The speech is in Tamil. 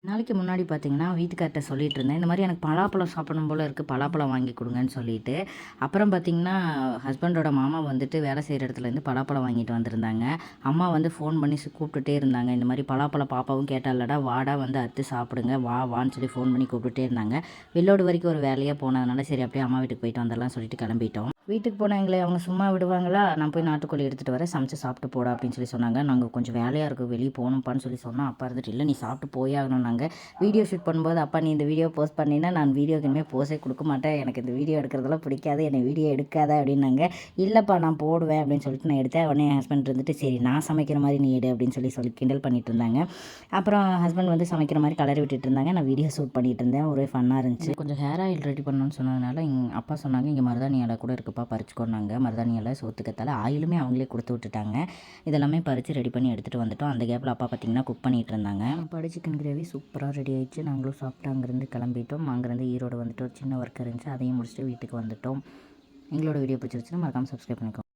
நாளைக்கு முன்னாடி பார்த்தீங்கன்னா, வீட்டுக்கார்ட்ட சொல்லிட்டு இருந்தேன். இந்த மாரி எனக்கு பலாப்பழம் சாப்பிடணும் போல இருக்கு. பலாப்பழம் வாங்கி குடுங்கன்னு சொல்லிட்டு. அப்புறம் பார்த்தீங்கன்னா, ஹஸ்பண்டோட மாமா வந்துட்டு வேலை செய்ற இடத்துலேருந்து பலாப்பழம் வாங்கிட்டு வந்திருந்தாங்க. அம்மா வந்து ஃபோன் பண்ணி கூப்பிட்டுட்டே இருந்தாங்க. இந்த மாரி பலாப்பழம் பாப்பாவும் கேட்டால்லடா, வாடா வந்து அறுத்து சாப்பிடுங்க. வா வான்னு சொல்லி ஃபோன் பண்ணி கூப்பிட்டுட்டே இருந்தாங்க. வெள்ளோடு வரைக்கும் ஒரு வேலையா போனதுனால, சரி அப்படியே அம்மா வீட்டுக்கு போயிட்டு வந்துரலாம்னு சொல்லிட்டு கிளம்பிட்டோம். வீட்டுக்கு போனா எங்கள அவங்க சும்மா விடுவாங்களா? நான் போய் நாட்டுக்கோழி எடுத்துட்டு வரேன். சமைச்சு சாப்பிட்டு போடா அப்படின்னு சொல்லி சொன்னாங்க. நாங்க கொஞ்சம் வேலையா இருக்கு. வெளிய போணும்ப்பான்னு சொல்லி சொன்னோம். அப்பா இருந்துட்டு, இல்ல நீ சாப்பிட்டு போயே ஆகணும்னாங்க. வீடியோ ஷூட் பண்ணும்போது, அப்பா நீ இந்த வீடியோ போஸ்ட் பண்ணீன்னா, நான் வீடியோக்கு இனிமே போஸே குடுக்க மாட்டேன். எனக்கு இந்த வீடியோ எடுக்கிறதெல்லாம் பிடிக்காது. என்னை வீடியோ எடுக்காத அப்படின்னாங்க. இல்லப்பா நான் போடுவேன் அப்படின்னு சொல்லிட்டு நான் எடுத்தேன். உடனே என் ஹஸ்பண்ட் இருந்துட்டு, சரி நான் சமைக்கிற மாரி நீ எடு அப்படின்னு சொல்லி கிண்டல் பண்ணிட்டு இருந்தாங்க. அப்புறம் ஹஸ்பண்ட் வந்து சமைக்கிற மாரி கலரி விட்டுட்டு இருந்தாங்க. நான் வீடியோ ஷூட் பண்ணிட்டு இருந்தேன். ஒரே ஃபன்னா இருந்துச்சு. கொஞ்சம் ஹேர் ஆயில் ரெடி பண்ணணும்னு சொன்னதுனால, அப்பா சொன்னாங்க, இங்கே மருதாணி இலை கூட இருக்குப்பா பறிச்சுக்கோன்னாங்க. மருதாணி இலை, சோத்துக்கத்தாழை, ஆயிலுமே அவங்களே கொடுத்து விட்டுட்டாங்க. இதெல்லாமே பறித்து ரெடி பண்ணி எடுத்துகிட்டு வந்துட்டோம். அந்த கேப்பில் அப்பா பார்த்திங்கன்னா குக் பண்ணிகிட்டு இருந்தாங்க. படி சிக்கன் கிரேவி சூப்பராக ரெடி ஆயிடுச்சு. நாங்களும் சாப்பிட்டு அங்கேருந்து கிளம்பிட்டோம். அங்கேருந்து ஈரோடு வந்துட்டு ஒரு சின்ன ஒர்க் இருந்துச்சு. அதையும் முடிச்சுட்டு வீட்டுக்கு வந்துட்டோம். எங்களோட வீடியோ பிடிச்சிருச்சுன்னா மறக்காமல் சப்ஸ்கிரைப் பண்ணிக்கோங்க.